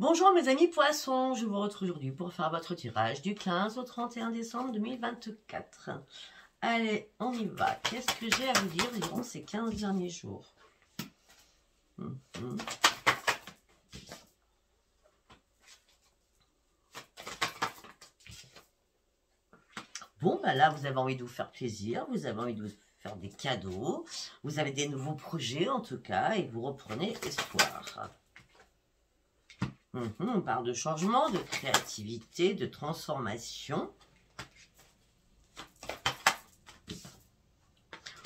Bonjour mes amis poissons, je vous retrouve aujourd'hui pour faire votre tirage du 15 au 31 décembre 2024. Allez, on y va. Qu'est-ce que j'ai à vous dire durant ces 15 derniers jours? Bon, bah là, vous avez envie de vous faire plaisir, vous avez envie de vous faire des cadeaux, vous avez des nouveaux projets en tout cas, et vous reprenez espoir. On parle de changement, de créativité, de transformation.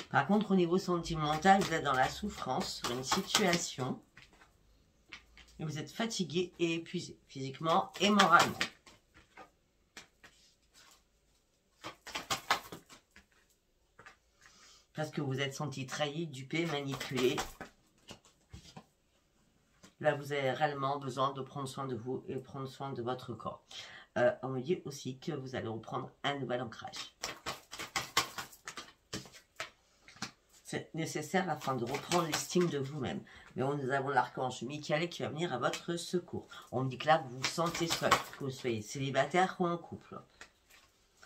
Par contre, au niveau sentimental, vous êtes dans la souffrance sur une situation et vous êtes fatigué et épuisé, physiquement et moralement. Parce que vous êtes senti trahi, dupé, manipulé. Là, vous avez réellement besoin de prendre soin de vous et prendre soin de votre corps. On me dit aussi que vous allez reprendre un nouvel ancrage. C'est nécessaire afin de reprendre l'estime de vous-même. Mais nous avons l'archange Michael qui va venir à votre secours. On me dit que là, vous vous sentez seul, que vous soyez célibataire ou en couple.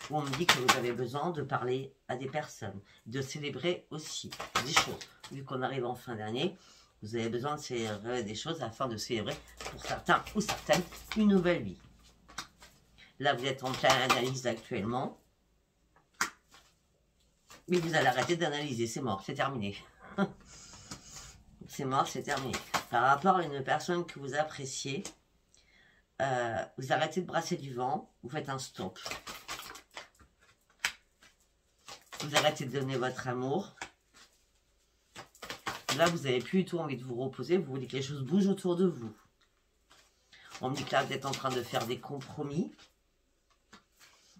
Ou on me dit que vous avez besoin de parler à des personnes, de célébrer aussi des choses. Vu qu'on arrive en fin d'année, vous avez besoin de célébrer des choses afin de célébrer, pour certains ou certaines, une nouvelle vie. Là, vous êtes en pleine analyse actuellement. Mais vous allez arrêter d'analyser, c'est mort, c'est terminé. C'est mort, c'est terminé. Par rapport à une personne que vous appréciez, vous arrêtez de brasser du vent, vous faites un stop. Vous arrêtez de donner votre amour. Là, vous n'avez plus du tout envie de vous reposer, vous voulez que les choses bougent autour de vous. On me dit que là, vous êtes en train de faire des compromis.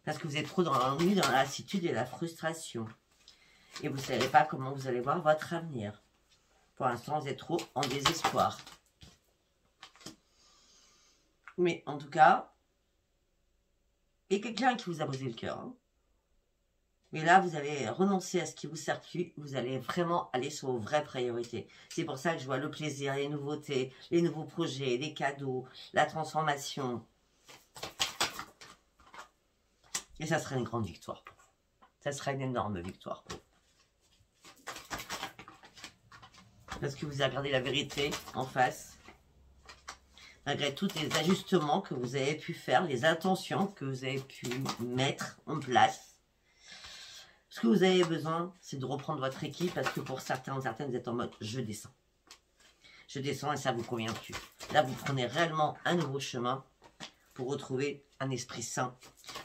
Parce que vous êtes trop dans l'ennui, dans la lassitude et la frustration. Et vous ne savez pas comment vous allez voir votre avenir. Pour l'instant, vous êtes trop en désespoir. Mais en tout cas, il y a quelqu'un qui vous a brisé le cœur. Hein. Mais là, vous allez renoncer à ce qui vous sert plus. Vous allez vraiment aller sur vos vraies priorités. C'est pour ça que je vois le plaisir, les nouveautés, les nouveaux projets, les cadeaux, la transformation. Et ça sera une grande victoire pour vous. Ça sera une énorme victoire pour vous. Parce que vous avez regardé la vérité en face. Malgré tous les ajustements que vous avez pu faire, les intentions que vous avez pu mettre en place. Ce que vous avez besoin, c'est de reprendre votre équipe parce que pour certains ou certaines, vous êtes en mode « je descends ». Je descends et ça ne vous convient plus. Là, vous prenez réellement un nouveau chemin pour retrouver un esprit sain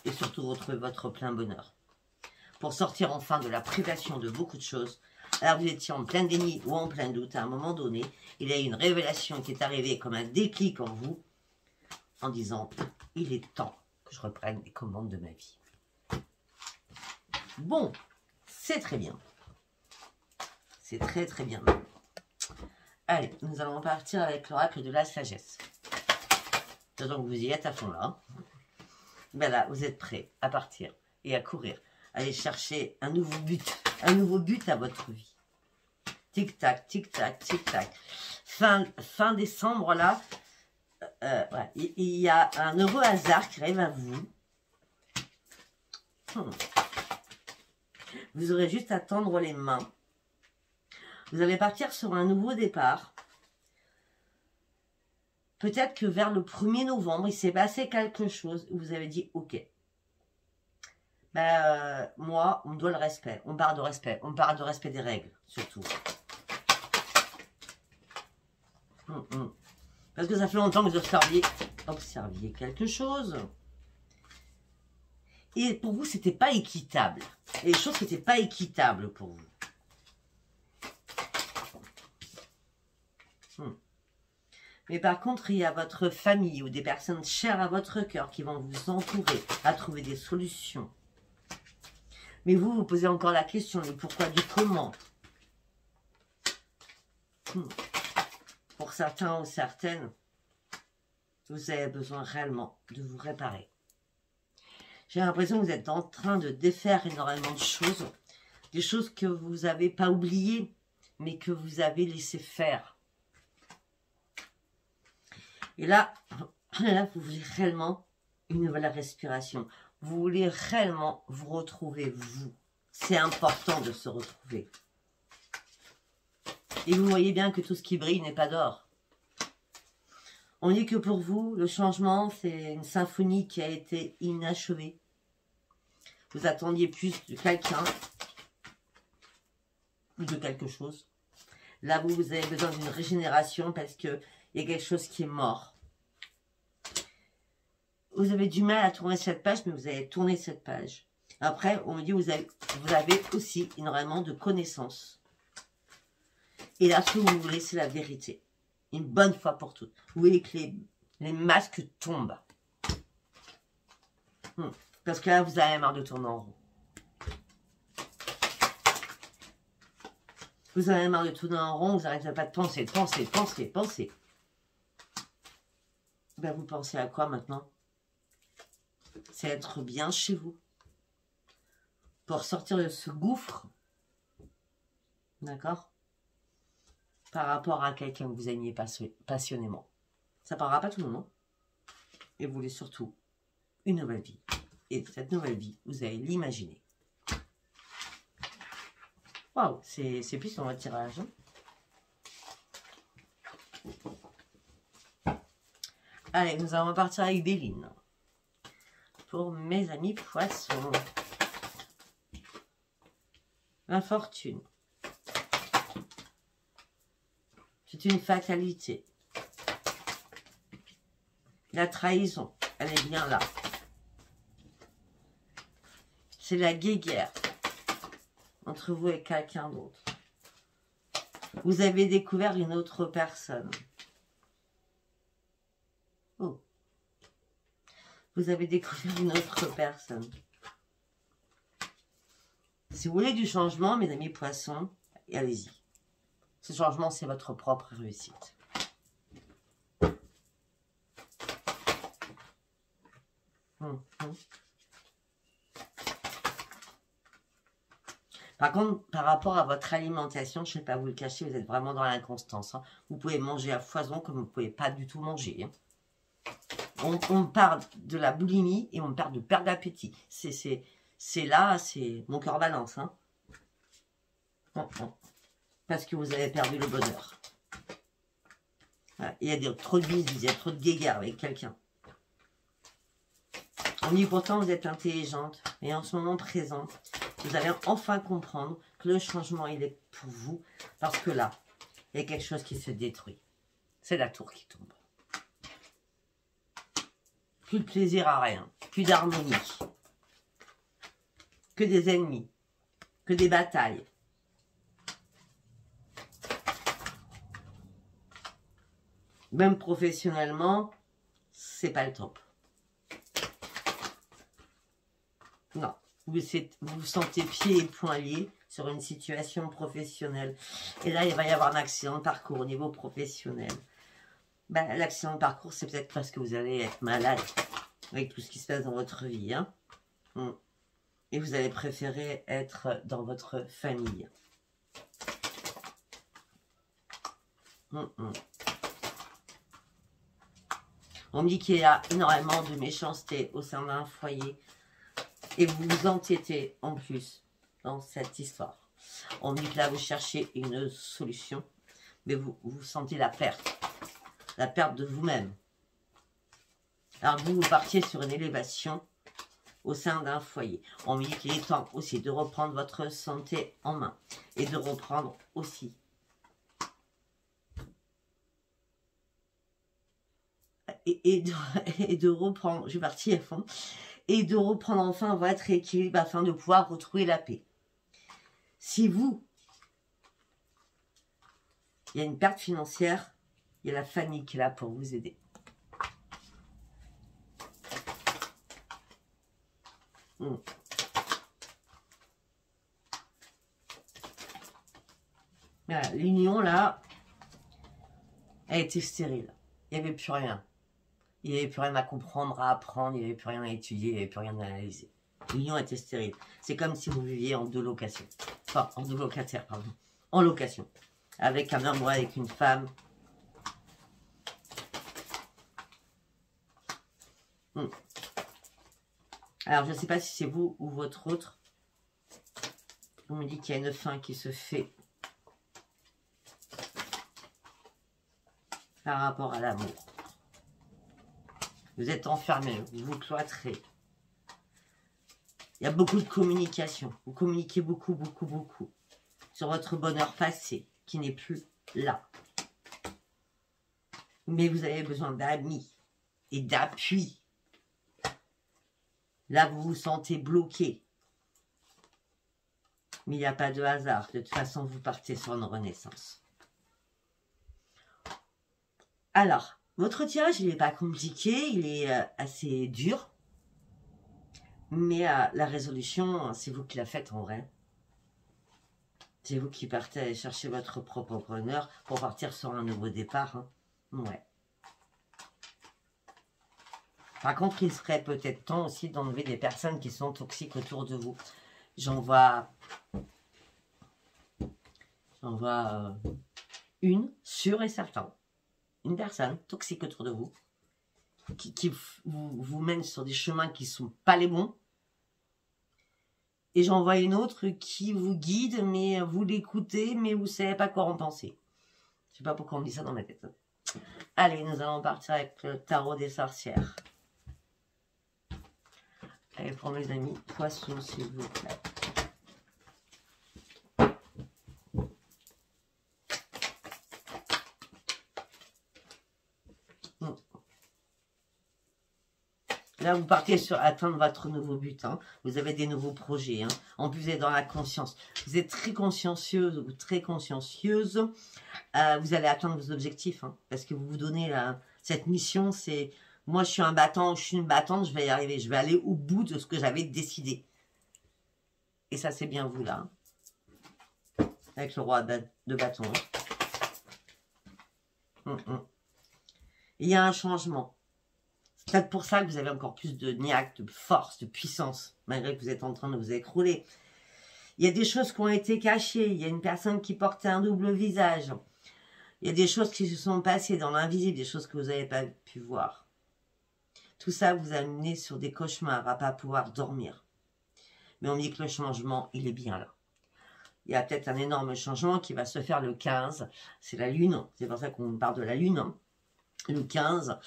et surtout retrouver votre plein bonheur. Pour sortir enfin de la privation de beaucoup de choses. Alors vous étiez en plein déni ou en plein doute à un moment donné. Il y a eu une révélation qui est arrivée comme un déclic en vous en disant « il est temps que je reprenne les commandes de ma vie ». Bon, c'est très bien. C'est très très bien. Allez, nous allons partir avec l'oracle de la sagesse. Donc vous y êtes à fond là. Ben là, vous êtes prêts à partir et à courir. Aller chercher un nouveau but à votre vie. Tic-tac, tic-tac, tic-tac. Fin décembre là, ouais, il y a un heureux hasard qui arrive à vous. Vous aurez juste à tendre les mains. Vous allez partir sur un nouveau départ. Peut-être que vers le 1er novembre, il s'est passé quelque chose où vous avez dit « Ok, ben, moi, on me doit le respect. On parle de respect. On parle de respect des règles, surtout. Parce que ça fait longtemps que vous observiez quelque chose. Et pour vous, c'était pas équitable. Et les choses qui n'étaient pas équitables pour vous. Mais par contre, il y a votre famille ou des personnes chères à votre cœur qui vont vous entourer à trouver des solutions. Mais vous, vous posez encore la question du pourquoi, du comment. Pour certains ou certaines, vous avez besoin réellement de vous réparer. J'ai l'impression que vous êtes en train de défaire énormément de choses. Des choses que vous n'avez pas oubliées, mais que vous avez laissé faire. Et là, Là, vous voulez réellement une nouvelle respiration. Vous voulez réellement vous retrouver, vous. C'est important de se retrouver. Et vous voyez bien que tout ce qui brille n'est pas d'or. On dit que pour vous, le changement, c'est une symphonie qui a été inachevée. Vous attendiez plus de quelqu'un ou de quelque chose. Là, vous avez besoin d'une régénération parce qu'il y a quelque chose qui est mort. Vous avez du mal à tourner cette page, mais vous avez tourné cette page. Après, on me dit que vous avez aussi énormément de connaissances. Et là, ce que vous voulez, c'est la vérité. Une bonne fois pour toutes. Vous voyez que les masques tombent. Parce que là, vous avez marre de tourner en rond. Vous avez marre de tourner en rond, vous n'arrêtez pas de penser. Ben, vous pensez à quoi maintenant? C'est être bien chez vous. Pour sortir de ce gouffre. D'accord? Par rapport à quelqu'un que vous aimiez passionnément. Ça ne parlera pas tout le monde. Et vous voulez surtout une nouvelle vie. Et cette nouvelle vie, vous allez l'imaginer. Waouh, c'est puissant votre tirage. Hein. Allez, nous allons partir avec Béline. Pour mes amis poissons. L'infortune. C'est une fatalité. La trahison, elle est bien là. C'est la guéguerre entre vous et quelqu'un d'autre. Vous avez découvert une autre personne. Oh. Vous avez découvert une autre personne. Si vous voulez du changement, mes amis poissons, allez-y. Ce changement, c'est votre propre réussite. Par contre, par rapport à votre alimentation, je ne vais pas vous le cacher, vous êtes vraiment dans l'inconstance. Hein. Vous pouvez manger à foison comme vous ne pouvez pas du tout manger. Hein. On parle de la boulimie et on parle de perte d'appétit. C'est là, c'est mon cœur balance. Hein. Parce que vous avez perdu le bonheur. Voilà. Il y a trop de bise, il y a trop de guéguerre avec quelqu'un. On dit pourtant vous êtes intelligente et en ce moment présent, vous allez enfin comprendre que le changement il est pour vous parce que là, il y a quelque chose qui se détruit. C'est la tour qui tombe. Plus de plaisir à rien, plus d'harmonie, que des ennemis, que des batailles. Même professionnellement, c'est pas le top. Non, vous vous sentez pieds et poings liés sur une situation professionnelle. Et là, il va y avoir un accident de parcours au niveau professionnel. Ben, l'accident de parcours, c'est peut-être parce que vous allez être malade avec tout ce qui se passe dans votre vie. Hein. Et vous allez préférer être dans votre famille. On me dit qu'il y a énormément de méchanceté au sein d'un foyer. Et vous vous entêtez en plus dans cette histoire. On me dit que là, vous cherchez une solution. Mais vous sentez la perte. La perte de vous-même. Alors vous partiez sur une élévation au sein d'un foyer. On me dit qu'il est temps aussi de reprendre votre santé en main. Et de reprendre aussi et de reprendre, je suis partie à fond, et de reprendre enfin votre équilibre afin de pouvoir retrouver la paix. Si vous, il y a une perte financière, il y a la famille qui est là pour vous aider. Voilà, l'union là, elle était stérile. Il n'y avait plus rien. Il n'y avait plus rien à comprendre, à apprendre, il n'y avait plus rien à étudier, il n'y avait plus rien à analyser. L'union était stérile. C'est comme si vous viviez en deux locations. Enfin, en deux locataires, pardon. En location. Avec un homme ou avec une femme. Alors, je ne sais pas si c'est vous ou votre autre. On me dit qu'il y a une fin qui se fait par rapport à l'amour. Vous êtes enfermé, vous vous cloîtrez. Il y a beaucoup de communication. Vous communiquez beaucoup, beaucoup, beaucoup sur votre bonheur passé qui n'est plus là. Mais vous avez besoin d'amis et d'appui. Là, vous vous sentez bloqué. Mais il n'y a pas de hasard. De toute façon, vous partez sur une renaissance. Alors, votre tirage, il n'est pas compliqué. Il est assez dur. Mais la résolution, c'est vous qui la faites en vrai. C'est vous qui partez aller chercher votre propre bonheur pour partir sur un nouveau départ. Hein. Ouais. Par contre, il serait peut-être temps aussi d'enlever des personnes qui sont toxiques autour de vous. J'en vois une, sûre et certain. Une personne toxique autour de vous. Qui vous mène sur des chemins qui ne sont pas les bons. Et j'en vois une autre qui vous guide, mais vous l'écoutez, mais vous ne savez pas quoi en penser. Je ne sais pas pourquoi on dit ça dans ma tête. Allez, nous allons partir avec le tarot des sorcières. Allez, pour mes amis, poissons, s'il vous plaît. Là, vous partez sur atteindre votre nouveau but. Hein. Vous avez des nouveaux projets. Hein. En plus, vous êtes dans la conscience. Vous êtes très consciencieuse ou très consciencieuse. Vous allez atteindre vos objectifs. Hein, parce que vous vous donnez cette mission. C'est moi, je suis un battant, je suis une battante, je vais y arriver. Je vais aller au bout de ce que j'avais décidé. Et ça, c'est bien vous, là. Hein. Avec le roi de bâton. Hein. Il y a un changement. C'est peut-être pour ça que vous avez encore plus de niaque, de force, de puissance, malgré que vous êtes en train de vous écrouler. Il y a des choses qui ont été cachées. Il y a une personne qui portait un double visage. Il y a des choses qui se sont passées dans l'invisible, des choses que vous n'avez pas pu voir. Tout ça vous a mené sur des cauchemars, à ne pas pouvoir dormir. Mais on dit que le changement, il est bien là. Il y a peut-être un énorme changement qui va se faire le 15. C'est la Lune. C'est pour ça qu'on parle de la Lune. Hein. Le 15,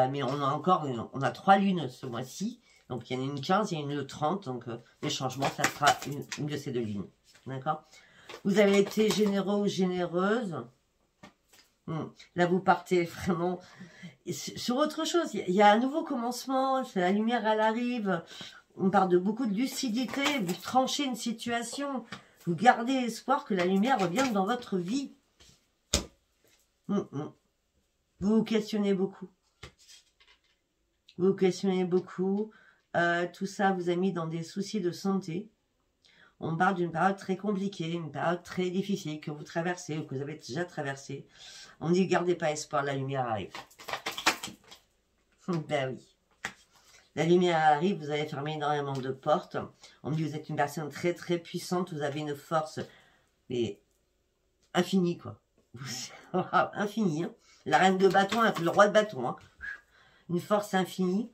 mais on a 3 lunes ce mois-ci, donc il y en a une 15 et une le 30, donc les changements, ça sera une de ces 2 lunes, d'accord? Vous avez été généreux ou généreuse, là vous partez vraiment sur autre chose, il y a un nouveau commencement, la lumière elle arrive, on parle de beaucoup de lucidité, vous tranchez une situation, vous gardez espoir que la lumière revienne dans votre vie. Vous vous questionnez beaucoup. Vous vous questionnez beaucoup. Tout ça vous a mis dans des soucis de santé. On parle d'une période très compliquée, une période très difficile que vous traversez ou que vous avez déjà traversée. On dit, gardez pas espoir, la lumière arrive. Ben oui. La lumière arrive, vous avez fermé énormément de portes. On dit, vous êtes une personne très très puissante, vous avez une force mais infinie, quoi. Infinie, hein. La reine de bâton, le roi de bâton. Hein. Une force infinie.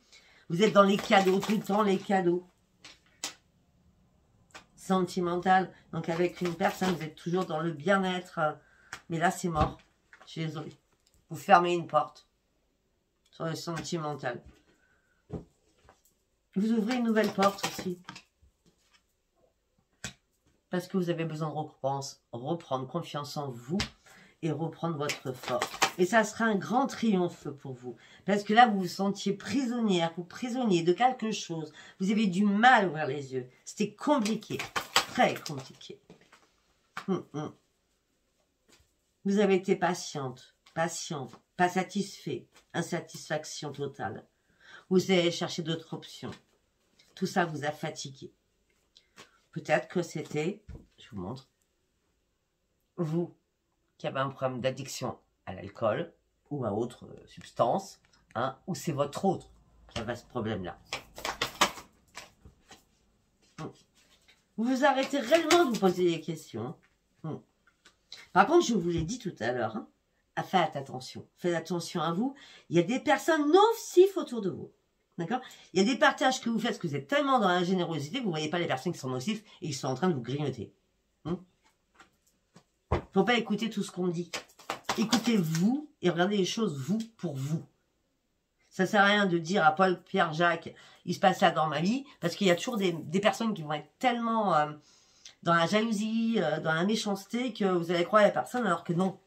Vous êtes dans les cadeaux, tout le temps les cadeaux. Sentimental. Donc avec une personne, vous êtes toujours dans le bien-être. Mais là, c'est mort. Je suis désolée. Vous fermez une porte. Sur le sentimental. Vous ouvrez une nouvelle porte aussi. Parce que vous avez besoin de reprendre confiance en vous. Et reprendre votre force. Et ça sera un grand triomphe pour vous. Parce que là, vous vous sentiez prisonnière, ou prisonnier de quelque chose. Vous avez du mal à ouvrir les yeux. C'était compliqué. Très compliqué. Vous avez été patiente, pas satisfait, insatisfaction totale. Vous avez cherché d'autres options. Tout ça vous a fatigué. Peut-être que c'était, je vous montre, vous qui avez un problème d'addiction à l'alcool ou à autre substance, hein, ou c'est votre autre qui avait ce problème-là. Vous vous arrêtez réellement de vous poser des questions. Par contre, je vous l'ai dit tout à l'heure, hein, faites attention à vous. Il y a des personnes nocives autour de vous. D'accord? Il y a des partages que vous faites parce que vous êtes tellement dans la générosité, vous ne voyez pas les personnes qui sont nocifs et qui sont en train de vous grignoter. Faut pas écouter tout ce qu'on dit. Écoutez-vous et regardez les choses, vous, pour vous. Ça sert à rien de dire à Paul, Pierre, Jacques, il se passe ça dans ma vie, parce qu'il y a toujours des personnes qui vont être tellement dans la jalousie, dans la méchanceté, que vous allez croire à la personne alors que non.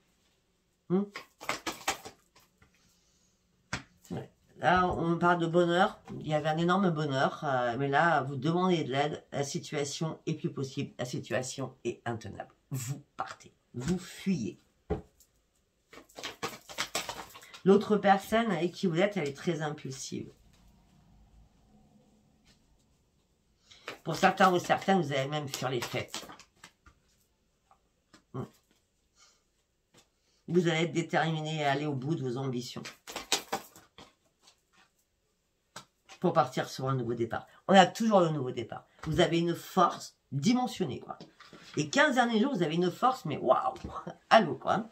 Ouais. Là, on parle de bonheur. Il y avait un énorme bonheur, mais là, vous demandez de l'aide. La situation est plus possible. La situation est intenable. Vous partez. Vous fuyez. L'autre personne avec qui vous êtes, elle est très impulsive. Pour certains ou certaines, vous allez même fuir les fêtes. Vous allez être déterminé à aller au bout de vos ambitions. Pour partir sur un nouveau départ. On a toujours le nouveau départ. Vous avez une force dimensionnée, quoi. Les 15 derniers jours, vous avez une force, mais waouh, allô, quoi.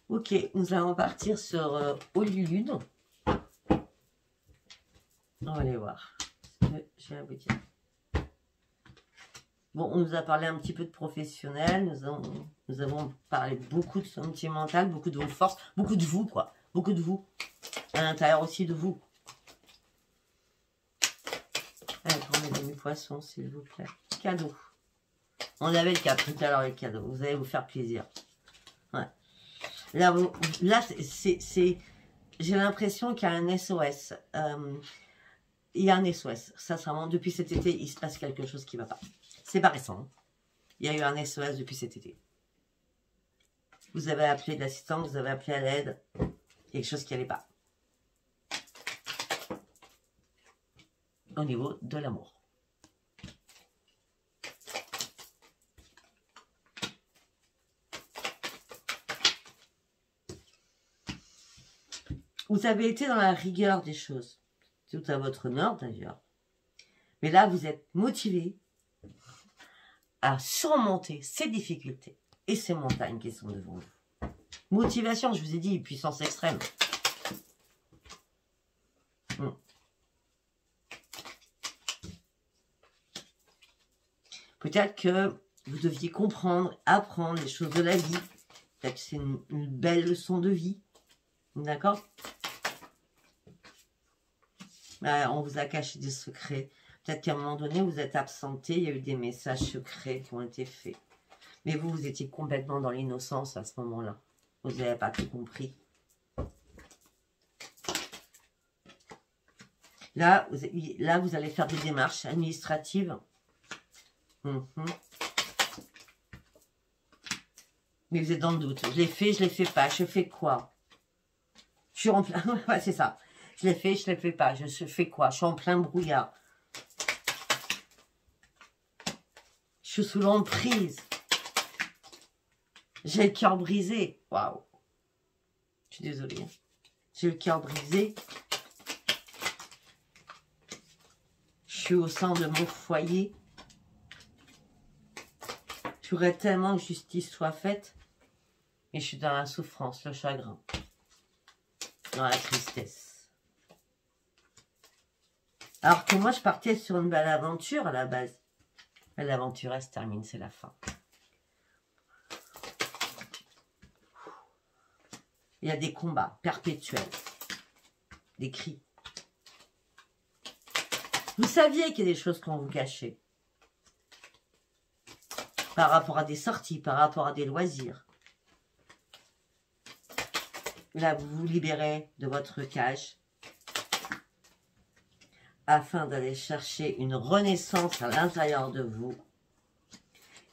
Ok, nous allons partir sur Hollywood. On va aller voir. Je vais vous dire. Bon, on nous a parlé un petit peu de professionnel. Nous avons parlé beaucoup de sentimental, beaucoup de vos forces, beaucoup de vous, quoi. Beaucoup de vous. À l'intérieur aussi de vous. Allez, pour mes amis poissons, s'il vous plaît. Cadeau. On avait le cap tout à l'heure, les cadeaux. Vous allez vous faire plaisir. Ouais. Là, j'ai l'impression qu'il y a un SOS. Il y a un SOS. Sincèrement, depuis cet été, il se passe quelque chose qui ne va pas. C'est pas récent. Il y a eu un SOS depuis cet été. Vous avez appelé de l'assistance, vous avez appelé à l'aide. Quelque chose qui n'allait pas. Au niveau de l'amour. Vous avez été dans la rigueur des choses. Tout à votre honneur d'ailleurs. Mais là, vous êtes motivé à surmonter ces difficultés et ces montagnes qui sont devant vous. Motivation, je vous ai dit, puissance extrême. Peut-être que vous deviez comprendre, apprendre les choses de la vie. Peut-être que c'est une belle leçon de vie. D'accord? On vous a caché des secrets. Peut-être qu'à un moment donné, vous êtes absenté. Il y a eu des messages secrets qui ont été faits. Mais vous, vous étiez complètement dans l'innocence à ce moment-là. Vous n'avez pas tout compris. Là, vous allez faire des démarches administratives. Mais vous êtes dans le doute. Je l'ai fait, je ne l'ai fait pas. Je fais quoi? Je suis en plein... ouais, c'est ça. Je l'ai fait, je ne l'ai fait pas. Je fais quoi? Je suis en plein brouillard. Je suis sous l'emprise. J'ai le cœur brisé. Waouh. Je suis désolée. J'ai le cœur brisé. Je suis au sein de mon foyer. Je voudrais tellement que justice soit faite. Et je suis dans la souffrance, le chagrin. Dans la tristesse. Alors que moi, je partais sur une belle aventure à la base. Mais l'aventure, elle se termine, c'est la fin. Il y a des combats perpétuels. Des cris. Vous saviez qu'il y a des choses qu'on vous cachait. Par rapport à des sorties, par rapport à des loisirs. Là, vous vous libérez de votre cage afin d'aller chercher une renaissance à l'intérieur de vous.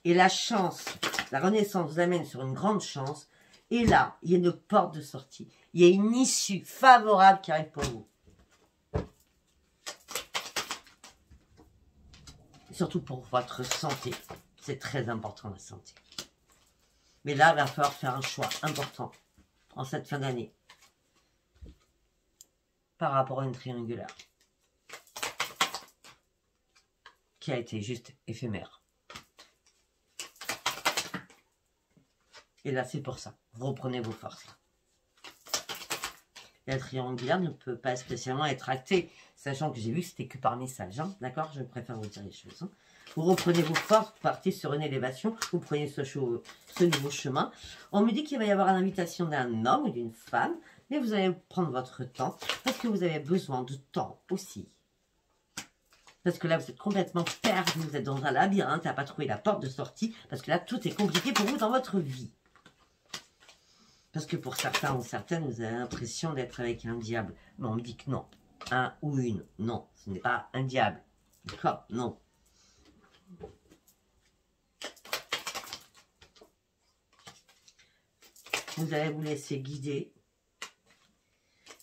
Et la chance, la renaissance vous amène sur une grande chance. Et là, il y a une porte de sortie. Il y a une issue favorable qui arrive pour vous. Surtout pour votre santé. C'est très important la santé. Mais là, il va falloir faire un choix important en cette fin d'année. Par rapport à une triangulaire. Qui a été juste éphémère. Et là, c'est pour ça. Vous reprenez vos forces. La triangulaire ne peut pas spécialement être actée, sachant que j'ai vu que c'était que par message. Hein, d'accord? Je préfère vous dire les choses. Hein. Vous reprenez vos forces, vous partez sur une élévation, vous prenez ce nouveau chemin. On me dit qu'il va y avoir l'invitation d'un homme ou d'une femme, mais vous allez prendre votre temps, parce que vous avez besoin de temps aussi. Parce que là, vous êtes complètement perdu, vous êtes dans un labyrinthe, à pas trouvé la porte de sortie, parce que là, tout est compliqué pour vous dans votre vie. Parce que pour certains ou certaines, vous avez l'impression d'être avec un diable. Mais on me dit que non. Un ou une. Non, ce n'est pas un diable. D'accord? Non. Vous allez vous laisser guider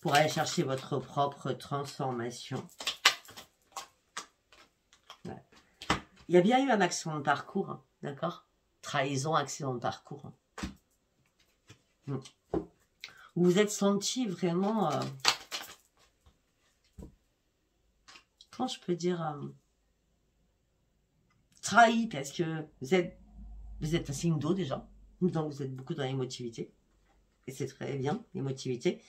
pour aller chercher votre propre transformation. Ouais. Il y a bien eu un accident de parcours, hein, d'accord? Trahison, accident de parcours. Vous vous êtes senti vraiment, comment je peux dire, trahi, parce que vous êtes un signe d'eau déjà, donc vous êtes beaucoup dans l'émotivité, et c'est très bien, l'émotivité.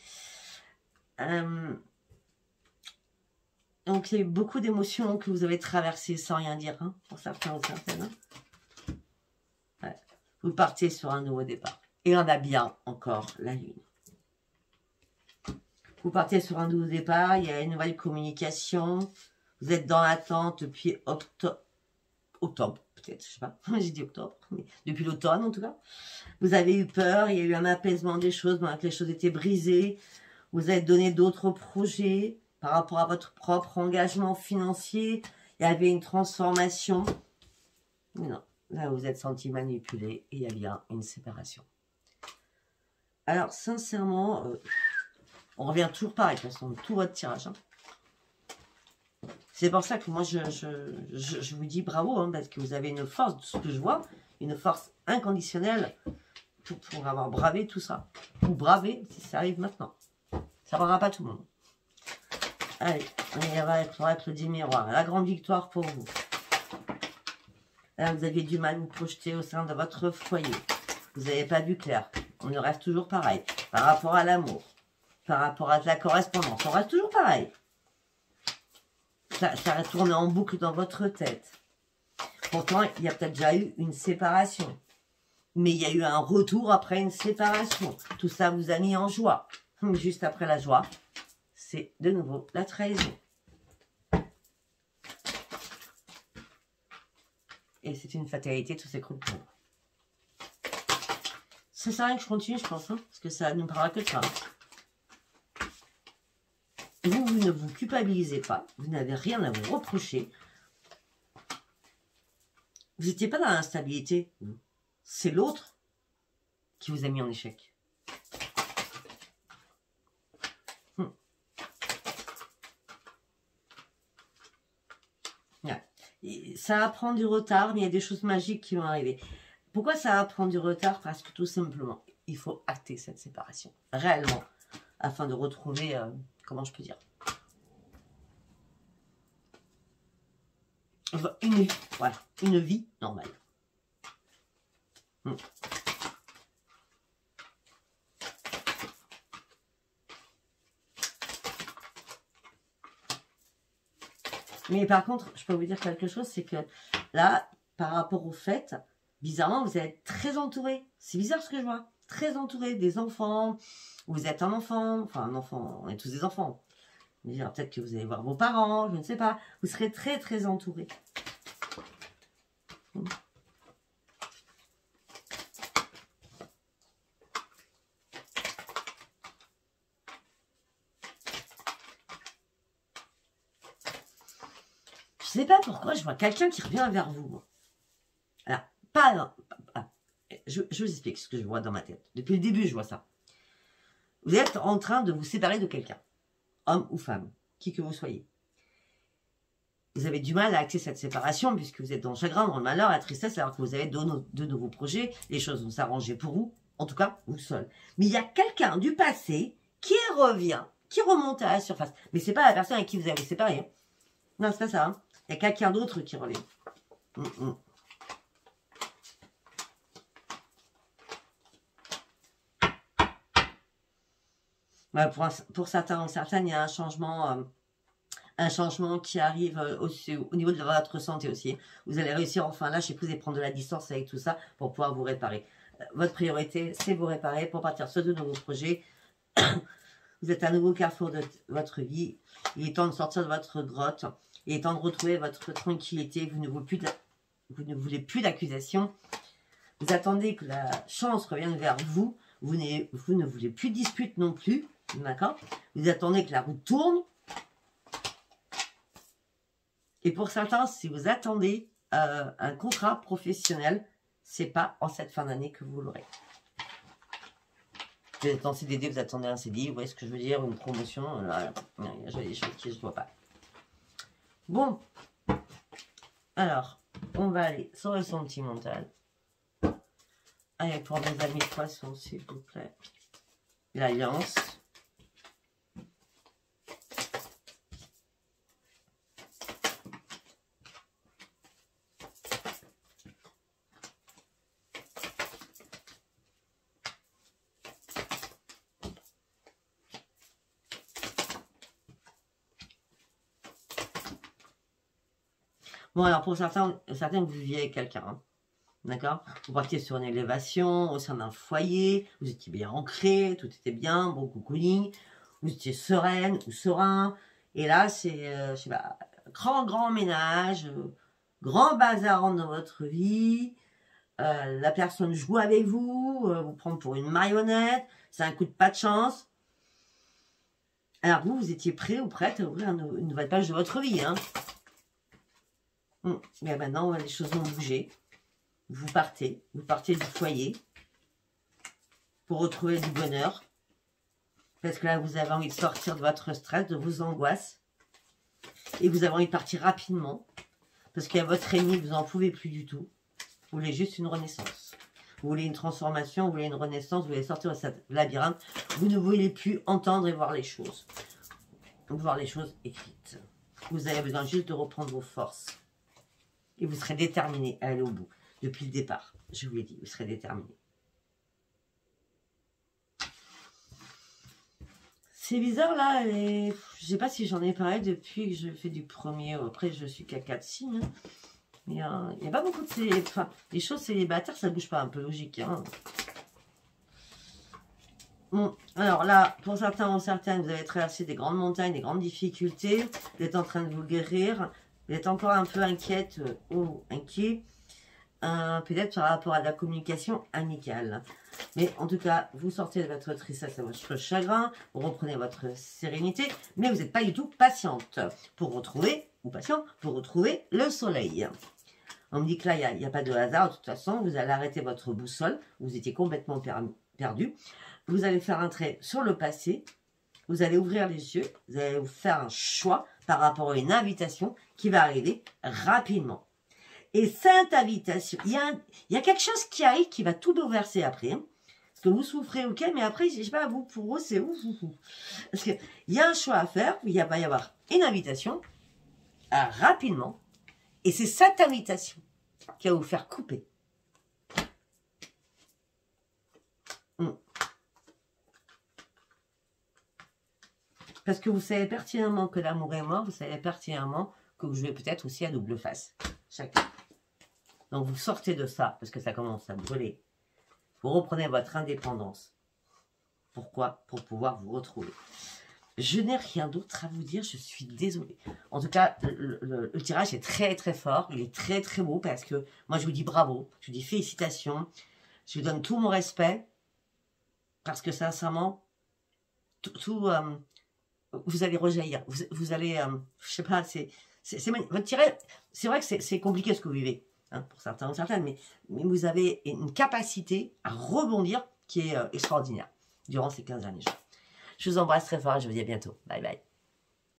Donc il y a eu beaucoup d'émotions que vous avez traversées sans rien dire, hein, pour certains ou certaines. Hein. Ouais. Vous partez sur un nouveau départ. Et on a bien encore la lune. Vous partez sur un nouveau départ, il y a une nouvelle communication. Vous êtes dans l'attente depuis octobre, peut-être, je sais pas. J'ai dit octobre, mais depuis l'automne en tout cas. Vous avez eu peur, il y a eu un apaisement des choses, donc les choses étaient brisées. Vous avez donné d'autres projets par rapport à votre propre engagement financier. Il y avait une transformation. Mais non, là vous êtes senti manipulé et il y a bien une séparation. Alors, sincèrement, on revient toujours pareil, de toute façon, tout votre tirage. Hein. C'est pour ça que moi, je vous dis bravo, hein, parce que vous avez une force, de ce que je vois, une force inconditionnelle pour avoir bravé tout ça. Ou braver, si ça arrive maintenant. Ça ne bravera pas tout le monde. Allez, on va avec le 10 miroirs. La grande victoire pour vous. Là, vous aviez du mal à vous projeter au sein de votre foyer. Vous n'avez pas vu clair. On reste toujours pareil. Par rapport à l'amour, par rapport à la correspondance, on reste toujours pareil. Ça va tourner en boucle dans votre tête. Pourtant, il y a peut-être déjà eu une séparation. Mais il y a eu un retour après une séparation. Tout ça vous a mis en joie. Juste après la joie, c'est de nouveau la trahison. Et c'est une fatalité, tout s'écroule pour vous. Ça sert à rien que je continue, je pense, hein, parce que ça ne me parlera que de ça. Vous ne vous culpabilisez pas, vous n'avez rien à vous reprocher. Vous n'étiez pas dans l'instabilité. C'est l'autre qui vous a mis en échec. Et ça va prendre du retard, mais il y a des choses magiques qui vont arriver. Pourquoi ça va prendre du retard? Parce que tout simplement, il faut acter cette séparation, réellement, afin de retrouver, comment je peux dire, une vie normale. Mais par contre, je peux vous dire quelque chose, c'est que là, par rapport au fait, bizarrement, vous êtes très entouré. C'est bizarre ce que je vois. Très entouré, des enfants. Vous êtes un enfant. Enfin, un enfant. On est tous des enfants. Mais peut-être que vous allez voir vos parents. Je ne sais pas. Vous serez très, très entouré. Je ne sais pas pourquoi je vois quelqu'un qui revient vers vous. Alors, je vous explique ce que je vois dans ma tête. Depuis le début, je vois ça. Vous êtes en train de vous séparer de quelqu'un. Homme ou femme, qui que vous soyez. Vous avez du mal à acter cette séparation puisque vous êtes dans le chagrin, dans le malheur, la tristesse, alors que vous avez de nouveaux projets. Les choses vont s'arranger pour vous. En tout cas, vous seul. Mais il y a quelqu'un du passé qui revient, qui remonte à la surface. Mais ce n'est pas la personne avec qui vous avez séparé. Hein. Non, c'est pas ça. Hein. Il y a quelqu'un d'autre qui revient. Ouais, pour certains ou certaines, il y a un changement qui arrive aussi au niveau de votre santé aussi. Vous allez réussir enfin lâcher prise et prendre de la distance avec tout ça pour pouvoir vous réparer. Votre priorité, c'est vous réparer pour partir sur de nouveaux projets. Vous êtes à un nouveau carrefour de votre vie. Il est temps de sortir de votre grotte. Il est temps de retrouver votre tranquillité. Vous ne voulez plus d'accusation. Vous attendez que la chance revienne vers vous. Vous ne voulez plus de dispute non plus. D'accord? Vous attendez que la roue tourne. Et pour certains, si vous attendez un contrat professionnel, c'est pas en cette fin d'année que vous l'aurez. Vous êtes en CDD, vous attendez un CDI, vous voyez ce que je veux dire, une promotion, là, je ne vois pas. Bon, alors, on va aller sur le sentimental. Allez, pour mes amis poissons, s'il vous plaît. L'alliance. Bon, alors pour certains vous viviez avec quelqu'un, hein, d'accord? Vous partiez sur une élévation, au sein d'un foyer, vous étiez bien ancré, tout était bien, bon cocooning, vous étiez sereine ou serein, et là, c'est, je sais pas, grand ménage, grand bazar rentre dans votre vie, la personne joue avec vous, vous prend pour une marionnette, c'est un coup de pas de chance. Alors vous étiez prêt ou prête à ouvrir une nouvelle page de votre vie, hein? Mais maintenant, les choses vont bouger. Vous partez du foyer pour retrouver du bonheur. Parce que là, vous avez envie de sortir de votre stress, de vos angoisses. Et vous avez envie de partir rapidement. Parce qu'il y a votre ennemi, vous n'en pouvez plus du tout. Vous voulez juste une renaissance. Vous voulez une transformation, vous voulez une renaissance, vous voulez sortir de cette labyrinthe. Vous ne voulez plus entendre et voir les choses. Voir les choses écrites. Vous avez besoin juste de reprendre vos forces. Et vous serez déterminé à aller au bout. Depuis le départ, je vous l'ai dit, vous serez déterminé. C'est bizarre là, je ne sais pas si j'en ai parlé depuis que je fais du premier. Après, je suis qu'à 4 signes. Hein. Mais il n'y a pas beaucoup de... Enfin, les choses célibataires, ça ne bouge pas, un peu logique. Hein. Bon, alors là, pour certains ou certaines, vous avez traversé des grandes montagnes, des grandes difficultés. Vous êtes en train de vous guérir. Vous êtes encore un peu inquiète ou inquiet, peut-être par rapport à la communication amicale. Mais en tout cas, vous sortez de votre tristesse et votre chagrin, vous reprenez votre sérénité, mais vous n'êtes pas du tout patiente pour retrouver, ou patient, pour retrouver le soleil. On me dit que là, il n'y a pas de hasard, de toute façon, vous allez arrêter votre boussole, vous étiez complètement perdu. Vous allez faire un trait sur le passé, vous allez ouvrir les yeux, vous allez vous faire un choix par rapport à une invitation qui va arriver rapidement. Et cette invitation, il y a quelque chose qui arrive qui va tout bouleverser après. Hein. Parce que vous souffrez, ok, mais après, je sais pas, vous, pour eux, c'est ouf. Parce qu'il y a un choix à faire, il va y avoir une invitation rapidement. Et c'est cette invitation qui va vous faire couper. Parce que vous savez pertinemment que l'amour est mort, vous savez pertinemment que vous jouez peut-être aussi à double face. Chacun. Donc vous sortez de ça, parce que ça commence à brûler. Vous reprenez votre indépendance. Pourquoi? Pour pouvoir vous retrouver. Je n'ai rien d'autre à vous dire, je suis désolée. En tout cas, le tirage est très très fort, il est très très beau, parce que moi je vous dis bravo, je vous dis félicitations, je vous donne tout mon respect, parce que sincèrement, vous allez rejaillir, vous allez, je sais pas, votre tirage, c'est vrai que c'est compliqué ce que vous vivez, hein, pour certains ou certaines, mais vous avez une capacité à rebondir qui est extraordinaire durant ces 15 derniers jours. Je vous embrasse très fort et je vous dis à bientôt. Bye bye.